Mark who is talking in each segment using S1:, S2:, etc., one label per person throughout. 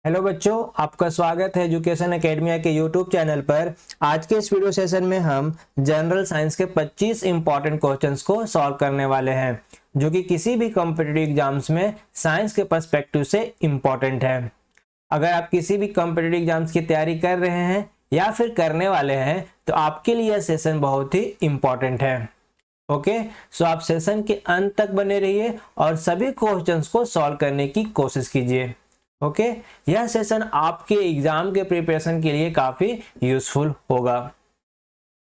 S1: Hello बच्चों, आपका स्वागत है एजुकेशन एकेडमी के यूट्यूब चैनल पर। आज के इस वीडियो सेशन में हम जनरल साइंस के 25 इंपॉर्टेंट क्वेश्चंस को सॉल्व करने वाले हैं, जो कि किसी भी कॉम्पिटिटिव एग्जाम्स में साइंस के पर्सपेक्टिव से इंपॉर्टेंट है। अगर आप किसी भी कॉम्पिटिटिव एग्जाम्स की तैयारी कर रहे हैं या फिर करने वाले हैं तो आपके लिए यह सेशन बहुत ही इंपॉर्टेंट है। ओके, सो आप सेशन के अंत तक बने रहिए और सभी क्वेश्चंस को सॉल्व करने की कोशिश कीजिए। ओके, यह सेशन आपके एग्जाम के प्रिपरेशन के लिए काफी यूजफुल होगा।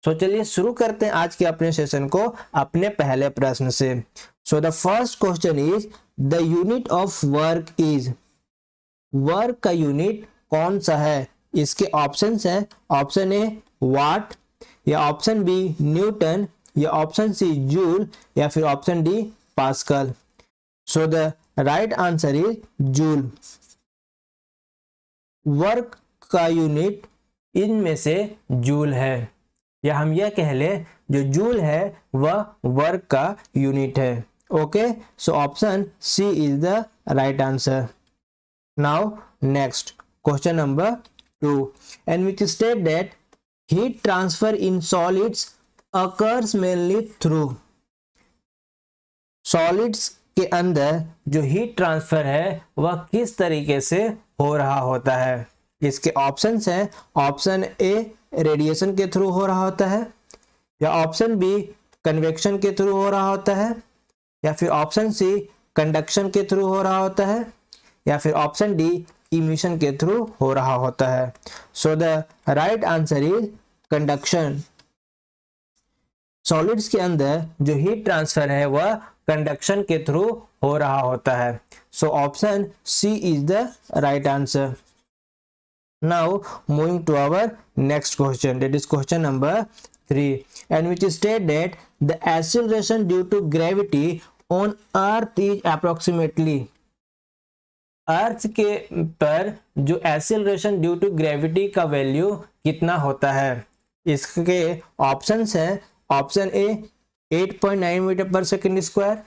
S1: तो चलिए शुरू करते हैं आज के अपने सेशन को अपने पहले प्रश्न से। So the first question is the unit of work is. Work का यूनिट कौन सा है? इसके ऑप्शंस हैं, ऑप्शन ए वाट, या ऑप्शन बी न्यूटन, या ऑप्शन सी जूल, या फिर option D pascal. So the right answer is joule. Work का यूनिट इनमें से जूल है, या हम यह कह ले जो जूल है वह वर्क का यूनिट है। Okay, so option C is the right answer. Now next question number 2, and which state that heat transfer in solids occurs mainly through. Solids के अंदर जो हीट ट्रांसफर है वह किस तरीके से हो रहा होता है? इसके ऑप्शंस हैं, ऑप्शन ए रेडिएशन के थ्रू हो रहा होता है, या ऑप्शन बी कन्वेक्शन के थ्रू हो रहा होता है, या फिर ऑप्शन सी कंडक्शन के थ्रू हो रहा होता है, या फिर ऑप्शन डी इमिशन के थ्रू हो रहा होता है। So the right answer is conduction. Solids के अंदर जो हीट ट्रांसफर है वह कंडक्शन के थ्रू हो रहा होता है। So option C is the right answer. Now moving to our next question, that is question number 3, and which state that the acceleration due to gravity on earth is approximately. Earth के पर जो acceleration due to gravity का value कितना होता है? इसके options हैं, option A 8.9 metre per second square,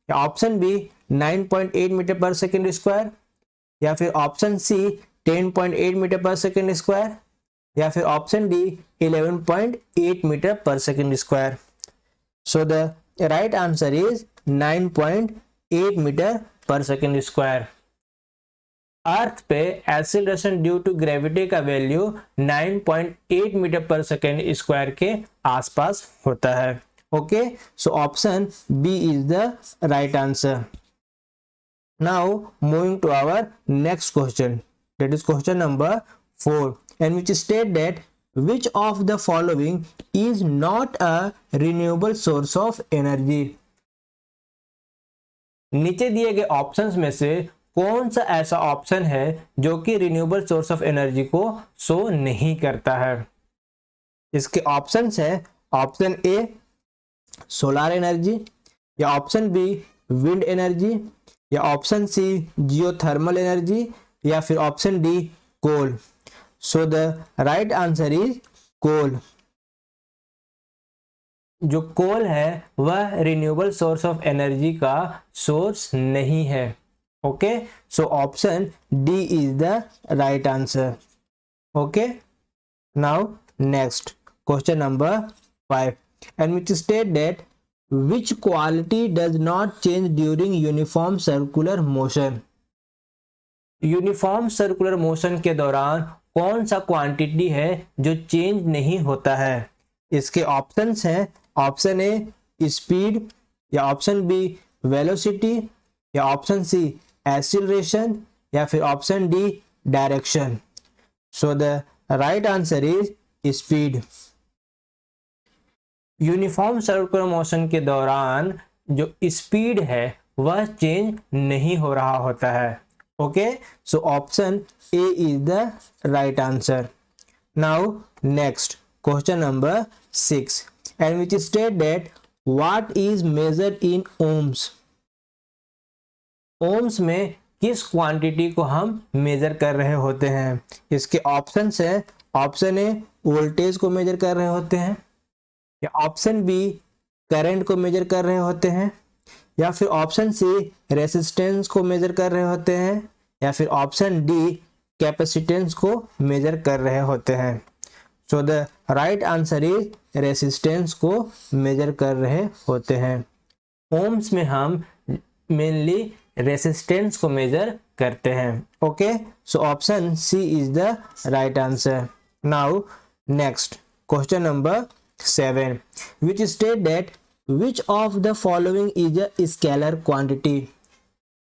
S1: या option B 9.8 metre per second square, या फिर ऑप्शन सी 10.8 मीटर पर सेकेंड स्क्वायर, या फिर option D 11.8 metre per second square. So the right answer is 9.8 metre per second square. Earth पे acceleration due to gravity का value 9.8 metre per second square के आसपास होता है। Okay, so option B is the right answer. Now moving to our next question, that is question number 4, and which state that which of the following is not a renewable source of energy। नीचे दिए गए options में से कौन सा ऐसा option है जो कि रिन्यूएबल सोर्स ऑफ एनर्जी को शो नहीं करता है? इसके ऑप्शंस है, ऑप्शन ए सोलर एनर्जी, या ऑप्शन बी विंड एनर्जी, या ऑप्शन सी जियोथर्मल एनर्जी, या फिर option D coal. So the right answer is coal. जो कोल है वह रिन्यूएबल सोर्स ऑफ एनर्जी का सोर्स नहीं है। Okay, so option D is the right answer. Okay, now next question number 5, and which state that which quality does not change during uniform circular motion. Uniform circular motion के दौरान कौन सा quantity है जो change नहीं होता है? इसके ऑप्शंस हैं, ऑप्शन ए स्पीड, या ऑप्शन बी वेलोसिटी, या ऑप्शन सी एक्सीलरेशन, या फिर option D direction. So the right answer is speed. Uniform circular motion के दौरान जो स्पीड है वह चेंज नहीं हो रहा होता है। Okay, so option A is the right answer. Now next question number 6, and which state that what is measured in ohms। ohms में किस क्वांटिटी को हम मेजर कर रहे होते हैं? इसके ऑप्शंस है, ऑप्शन ए वोल्टेज को मेजर कर रहे होते हैं, या ऑप्शन बी करंट को मेजर कर रहे होते हैं, या फिर ऑप्शन सी रेसिस्टेंस को मेजर कर रहे होते हैं, या फिर ऑप्शन डी कैपेसिटेंस को मेजर कर रहे होते हैं। सो the right answer is resistance को मेजर कर रहे होते हैं। ओम्स में हम मेनली रेसिस्टेंस को मेजर करते हैं। Okay, so option C is the right answer. Now next question number 7 which state that which of the following is a scalar quantity।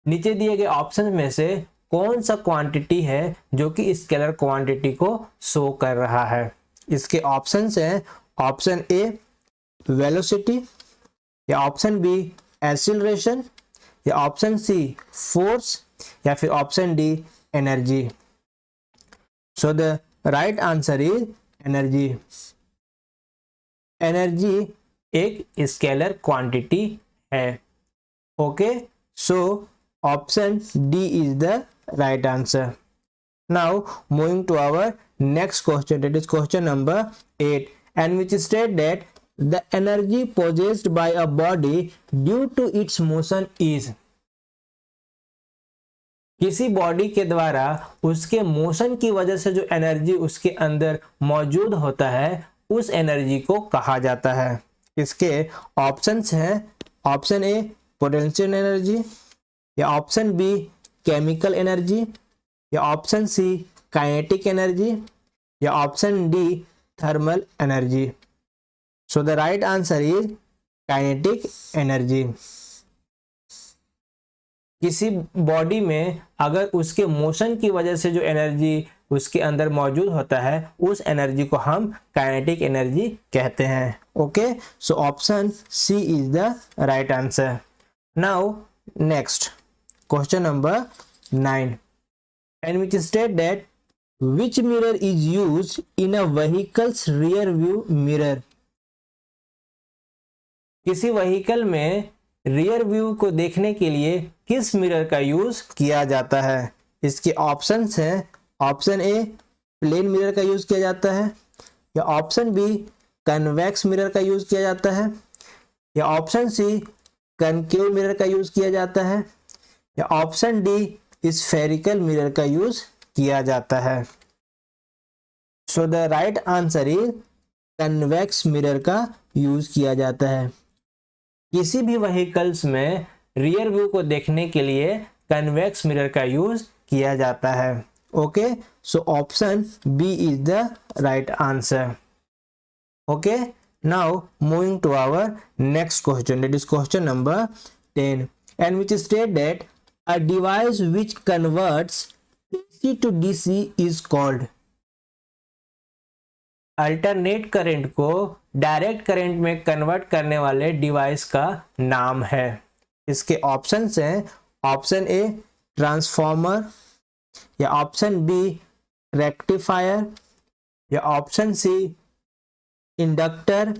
S1: नीचे दिए गए ऑप्शन में से कौन सा क्वांटिटी है जो कि स्केलर क्वांटिटी को शो कर रहा है। इसके ऑप्शंस हैं ऑप्शन ए वेलोसिटी, या ऑप्शन बी एक्सीलरेशन, या ऑप्शन सी फोर्स, या फिर option D energy. So the right answer is energy. Energy एक स्केलर क्वांटिटी है। Okay, so option D is the right answer. Now moving to our next question, that is question number 8 and which state that the energy possessed by a body due to its motion is। किसी body के द्वारा उसके motion की वजह से जो energy उसके अंदर मौजूद होता है उस एनर्जी को कहा जाता है। इसके ऑप्शंस हैं ऑप्शन ए पोटेंशियल एनर्जी, या ऑप्शन बी केमिकल एनर्जी, या ऑप्शन सी काइनेटिक एनर्जी, या option D thermal energy. So the right answer is kinetic energy. किसी बॉडी में अगर उसके मोशन की वजह से जो एनर्जी उसके अंदर मौजूद होता है उस एनर्जी को हम काइनेटिक एनर्जी कहते हैं। Okay, so option C is the right answer. Now next question number 9 and which state that which mirror is used in a vehicle's rear view mirror। किसी व्हीकल में रियर व्यू को देखने के लिए किस mirror का यूज किया जाता है। इसके ऑप्शंस हैं ऑप्शन ए प्लेन मिरर का यूज किया जाता है, या ऑप्शन बी कन्वेक्स मिरर का यूज किया जाता है, या ऑप्शन सी कनकेव मिरर का यूज किया जाता है, या ऑप्शन डी स्फेरिकल मिरर का यूज किया जाता है। So the right answer is convex mirror का यूज किया जाता है। किसी भी व्हीकल्स में रियर व्यू को देखने के लिए कन्वेक्स मिरर का यूज किया जाता है। Okay, so option B is the right answer. Okay, now moving to our next question, that is question number 10 and which state that a device which converts AC to DC is called। Alternate current को direct current में convert करने वाले device का नाम है। इसके options हैं option A transformer, या ऑप्शन बी रेक्टिफायर, या ऑप्शन सी इंडक्टर,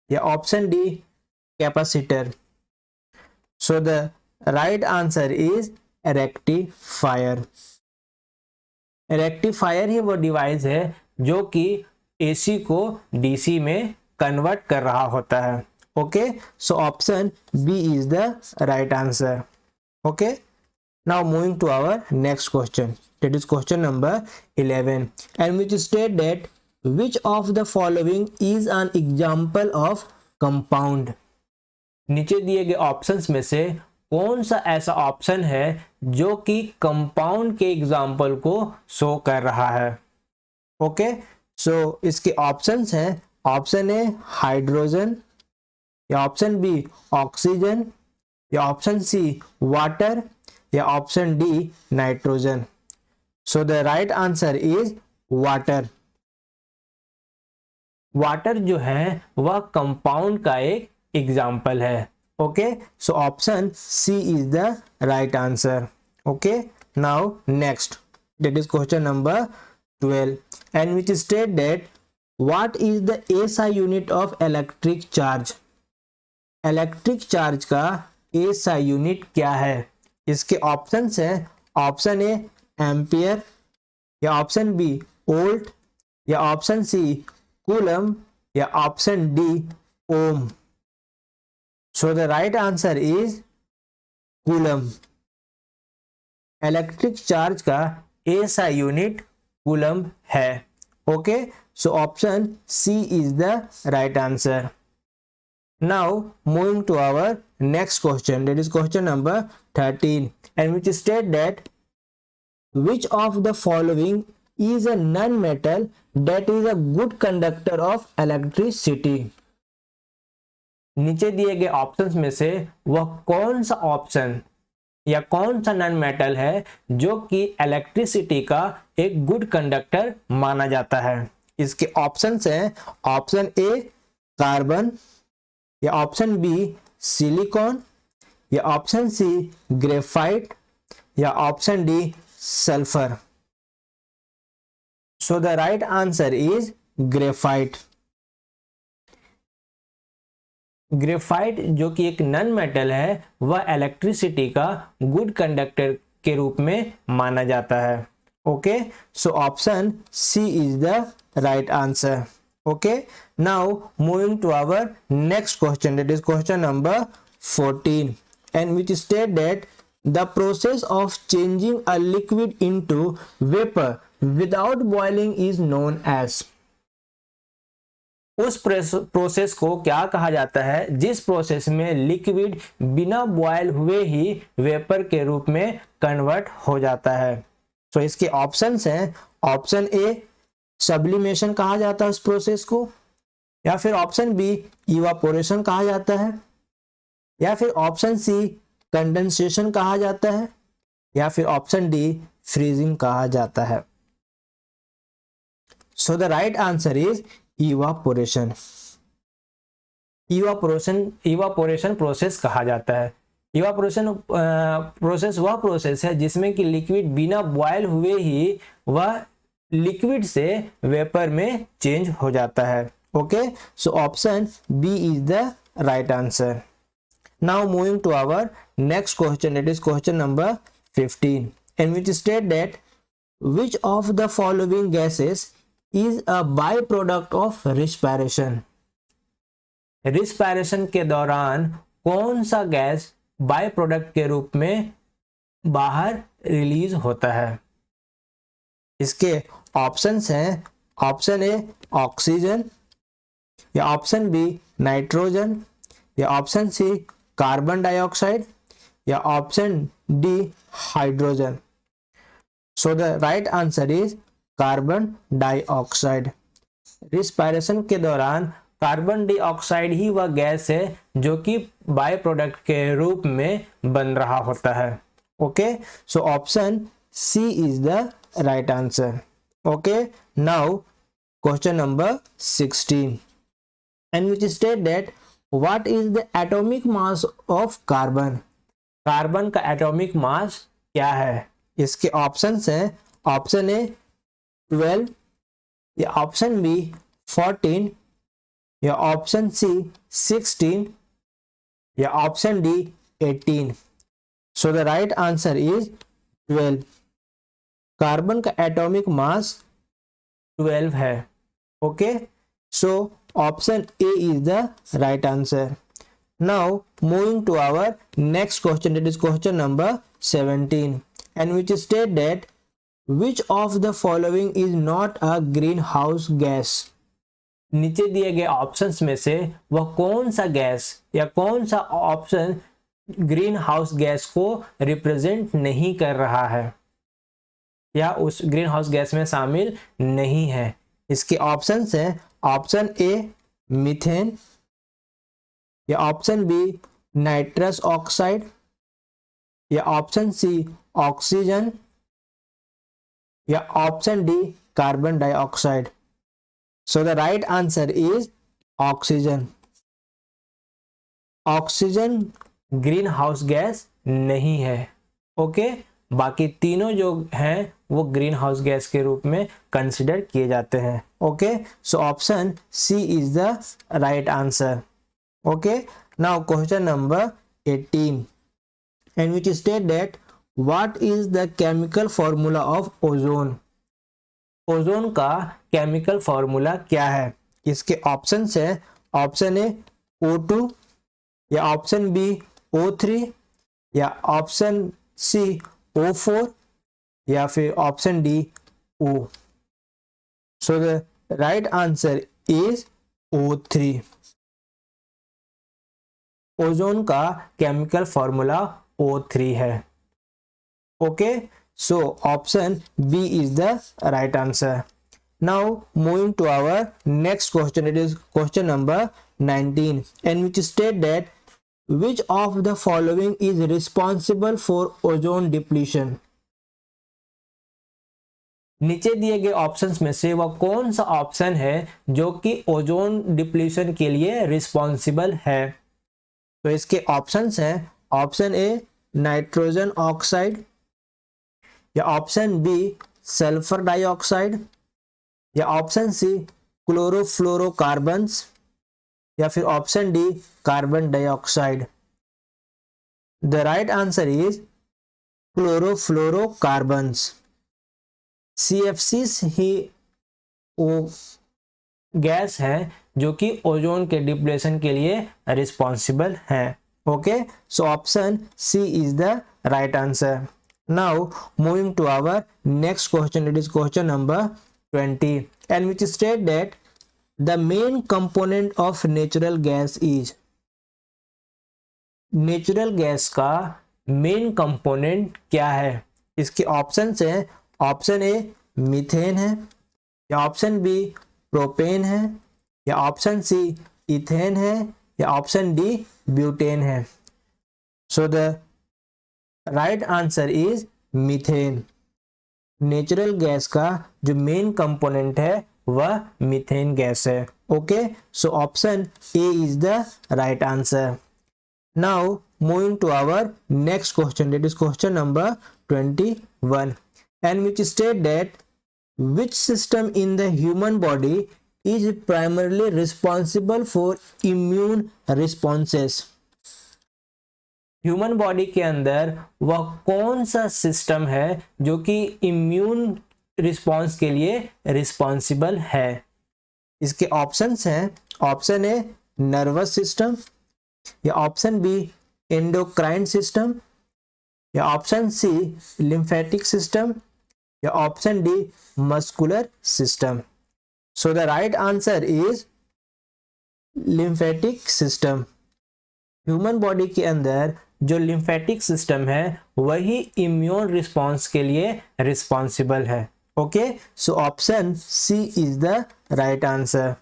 S1: या option D capacitor. So the right answer is rectifier. Rectifier ही वो डिवाइस है जो कि एसी को डीसी में कन्वर्ट कर रहा होता है। Okay, so option B is the right answer. Okay, now moving to our next question, that is question number 11 and which state that which of the following is an example of compound। नीचे दिए गए options में से कौन सा ऐसा option है जो कि कंपाउंड के एग्जाम्पल को शो कर रहा है। ओके, सो इसके ऑप्शंस हैं ऑप्शन ए हाइड्रोजन, या ऑप्शन बी ऑक्सीजन, या ऑप्शन सी वाटर, या option D nitrogen. So the right answer is water. Water जो है वह कंपाउंड का एक एग्जाम्पल है। Okay, so option C is the right answer. Okay, now next, that is question number 12 and which state that what is the SI unit of electric charge। Electric charge का SI unit क्या है। इसके options हैं option A ampere, या option B volt, या option C coulomb, या option D ohm. So the right answer is coulomb. Electric charge का SI unit coulomb है। Okay, so option C is the right answer. Now moving to our next question, that is question number 13, and which state that which of the following is a non-metal that is a good conductor of electricity। नीचे दिए गए options में से वह कौन सा option या कौन सा नॉन मेटल है जो कि इलेक्ट्रिसिटी का एक गुड कंडक्टर माना जाता है। इसके ऑप्शंस हैं, ऑप्शन ए कार्बन, या ऑप्शन बी सिलिकॉन, या ऑप्शन सी ग्रेफाइट, या option D sulphur. So the right answer is graphite. Graphite जो कि एक नॉन मेटल है वह इलेक्ट्रिसिटी का गुड कंडक्टर के रूप में माना जाता है। Okay, so option C is the right answer. Okay, now moving to our next question, that is question number 14, and which state that the process of changing a liquid into vapor without boiling is known as। उस process को क्या कहा जाता है जिस process में liquid बिना boil हुए ही वेपर के रूप में कन्वर्ट हो जाता है। तो इसके ऑप्शंस हैं, ऑप्शन ए सब्लिमेशन कहा जाता है उस प्रोसेस को, या फिर ऑप्शन बी इवापोरेशन कहा जाता है, या फिर ऑप्शन सी कंडेंसेशन कहा जाता है, या फिर ऑप्शन डी फ्रीजिंग कहा जाता है। So the right answer is evaporation. Evaporation process कहा जाता है। इवापोरेशन प्रोसेस वह प्रोसेस है जिसमें कि लिक्विड बिना बॉयल हुए ही वह लिक्विड से वेपर में चेंज हो जाता है। Okay, so option B is the right answer. Now moving to our next question, that is question number 15, and which state that which of the following gases is a by product of respiration. Respiration के दौरान कौन सा gas by product के रूप में बाहर release होता है। इसके ऑप्शंस हैं, ऑप्शन ए ऑक्सीजन, या ऑप्शन बी नाइट्रोजन, या ऑप्शन सी कार्बन डाइऑक्साइड, या option D hydrogen. So the right answer is carbon dioxide. Respiration के दौरान कार्बन डाइऑक्साइड ही वह गैस है जो कि बाय प्रोडक्ट के रूप में बन रहा होता है। Okay, so option C is the right answer. Okay, now question number 16, and which state that what is the atomic mass of carbon। Carbon का एटॉमिक मास क्या है। इसके ऑप्शंस हैं, ऑप्शन ए 12, या ऑप्शन बी 14, या ऑप्शन सी 16, या option D 18। So the right answer is 12। Carbon का atomic mass 12 है। Okay, so option A is the right answer. Now moving to our next question, that is question number 17, and which state that which of the following is not a greenhouse gas. नीचे दिए गए options में से वह कौन सा gas या कौन सा ऑप्शन ग्रीन हाउस गैस को रिप्रेजेंट नहीं कर रहा है या उस ग्रीन हाउस गैस में शामिल नहीं है। इसके ऑप्शंस हैं, ऑप्शन ए मीथेन, या ऑप्शन बी नाइट्रस ऑक्साइड, या ऑप्शन सी ऑक्सीजन, या option D carbon dioxide. So the right answer is oxygen. Oxygen green house gas नहीं है। ओके, बाकी तीनों जो हैं वो ग्रीन हाउस गैस के रूप में कंसिडर किए जाते हैं। Okay, so option C is the right answer. Okay, now question number 18, and which state that what is the chemical formula of ozone. Ozone का केमिकल फॉर्मूला क्या है। इसके ऑप्शंस हैं, ऑप्शन ए O2, या ऑप्शन बी O3, या option सी O4, या फिर option D O. So the right answer is O3। Ozone का केमिकल फॉर्मूला O3 है। Okay, so option B is the right answer. Now moving to our next question, it is question number 19, and which state that which of the following is responsible for ozone depletion। नीचे दिए गए options में से वह कौन सा option है जो कि ओजोन डिप्लीशन के लिए रिस्पॉन्सिबल है। तो इसके ऑप्शंस हैं ऑप्शन ए नाइट्रोजन ऑक्साइड, या ऑप्शन बी सल्फर डाइऑक्साइड, या ऑप्शन सी क्लोरोफ्लोरोकार्बन्स, या फिर option D carbon dioxide. The right answer is chlorofluorocarbons. CFCs ही वो गैस है जो कि ओजोन के डिप्लेशन के लिए रिस्पॉन्सिबल है। Okay, so option C is the right answer. Now moving to our next question, it is question number 20, and which state that the main component of natural gas is। Natural gas का main component क्या है। इसके option है option ए methane है, या option B propane है, या option सी ethane है, या ऑप्शन डी ब्यूटेन है। So the right answer is methane. Natural gas का जो मेन कंपोनेंट है वह मीथेन गैस है। Okay, so option A is the right answer. Now moving to our next question, it is question number 21, and which state that which system in the human body is primarily responsible for immune responses. Human body के अंदर वह कौन सा system है जो कि immune response के लिए रिस्पॉन्सिबल है। इसके ऑप्शंस हैं ऑप्शन ए नर्वस सिस्टम, या ऑप्शन बी एंडोक्राइन सिस्टम, या ऑप्शन सी लिम्फेटिक सिस्टम, या option D muscular system. So the right answer is lymphatic system. Human body के अंदर जो लिम्फेटिक सिस्टम है वही इम्यून रिस्पॉन्स के लिए रिस्पॉन्सिबल है। Okay, so option C is the right answer.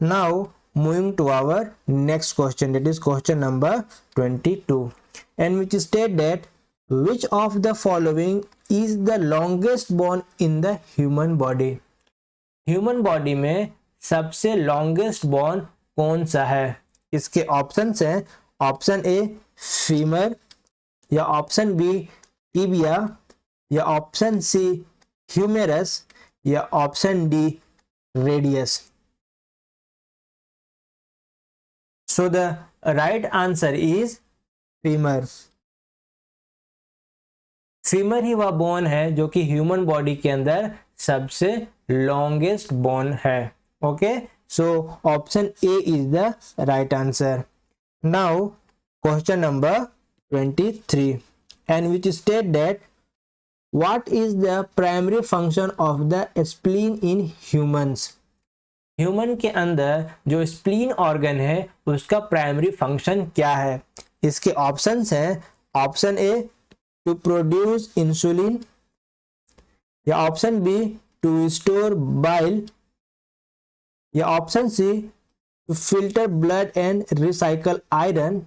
S1: Now moving to our next question, it is question number 22, and which state that which of the following is the longest bone in the human body. Human body में सबसे longest bone कौन सा है। इसके options हैं option A femur, या option B tibia, या option C humerus, या option D radius. So the right answer is femur. Femur ही वह बोन है जो कि ह्यूमन बॉडी के अंदर सबसे लॉन्गेस्ट बोन है। Okay, so option A is the right answer. Now question number 23, and which state that what is the primary function of the spleen in humans। Human के अंदर जो स्प्लीन ऑर्गन है उसका primary function क्या है। इसके options हैं option A to produce insulin, या option B to store bile, या option C to filter blood and recycle iron,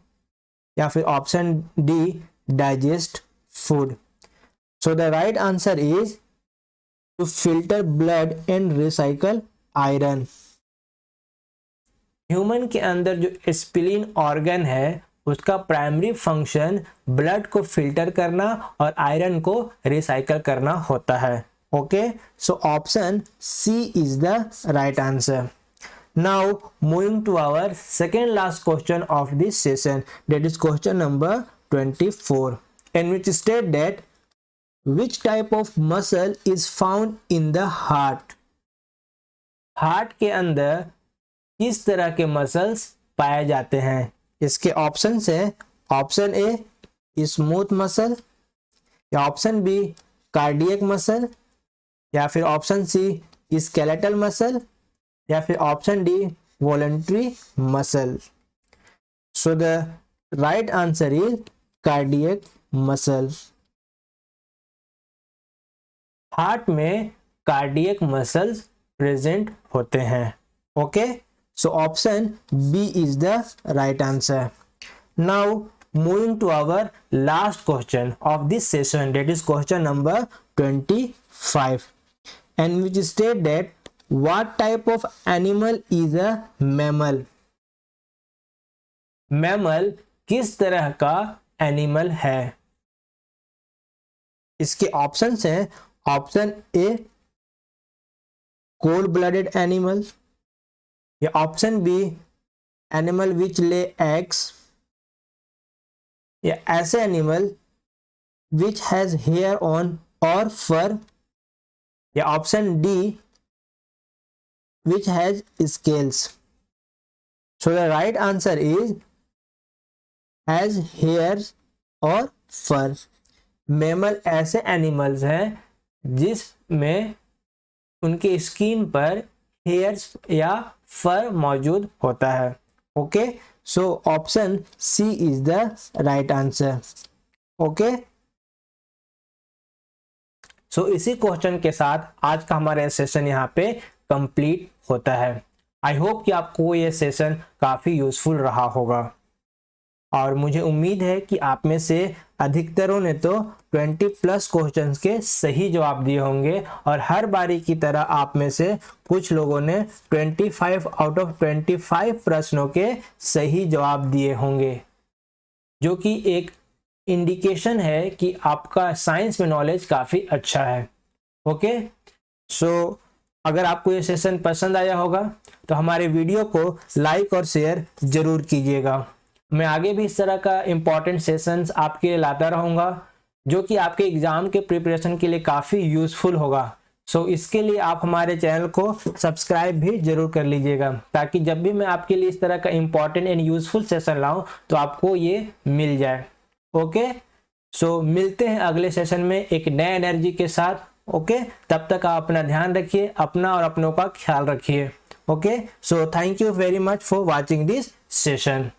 S1: या फिर option D digest food. So the right answer is to filter blood and recycle iron. Human के अंदर जो spleen organ है उसका primary function blood को filter करना और आयरन को रिसाइकल करना होता है। Okay, so option C is the right answer. Now moving to our second last question of this session, that is question number 24, and which state that which type of muscle is found in the heart। Heart के अंदर किस तरह के muscles पाए जाते हैं। इसके options हैं ऑप्शन ए स्मूथ मसल, या ऑप्शन बी कार्डियक मसल, या फिर ऑप्शन सी स्केलेटल मसल, या फिर option D voluntary muscle. So the right answer is cardiac muscle. Heart में कार्डियक मसल्स प्रेजेंट होते हैं। Okay, so option B is the right answer. Now moving to our last question of this session, that is question number 25, and which state that what type of animal is a mammal? Mammal किस तरह का animal है? इसके options हैं, option A cold blooded animal, या option B animal which lay eggs, या ऐसे animal which has hair on और फर, या option D which has scales. So the right answer is has hair और fur. Mammal ऐसे animals हैं जिसमें उनके स्किन पर हेयर्स या फर मौजूद होता है। Okay, so option C is the right answer. Okay, so इसी क्वेश्चन के साथ आज का हमारा सेशन यहाँ पे कंप्लीट होता है। आई होप कि आपको ये सेशन काफ़ी यूजफुल रहा होगा, और मुझे उम्मीद है कि आप में से अधिकतरों ने तो 20+ क्वेश्चंस के सही जवाब दिए होंगे, और हर बारी की तरह आप में से कुछ लोगों ने 25 आउट ऑफ 25 प्रश्नों के सही जवाब दिए होंगे, जो कि एक इंडिकेशन है कि आपका साइंस में नॉलेज काफ़ी अच्छा है। ओके, सो अगर आपको ये सेशन पसंद आया होगा तो हमारे वीडियो को लाइक और शेयर जरूर कीजिएगा। मैं आगे भी इस तरह का इम्पॉर्टेंट सेशंस आपके लिए लाता रहूँगा, जो कि आपके एग्ज़ाम के प्रिपरेशन के लिए काफ़ी यूज़फुल होगा। सो इसके लिए आप हमारे चैनल को सब्सक्राइब भी जरूर कर लीजिएगा, ताकि जब भी मैं आपके लिए इस तरह का इम्पॉर्टेंट एंड यूज़फुल सेशन लाऊं तो आपको ये मिल जाए। ओके, सो मिलते हैं अगले सेशन में एक नए एनर्जी के साथ। ओके, तब तक आप अपना ध्यान रखिए, अपना और अपनों का ख्याल रखिए। Okay, so thank you very much for watching this session.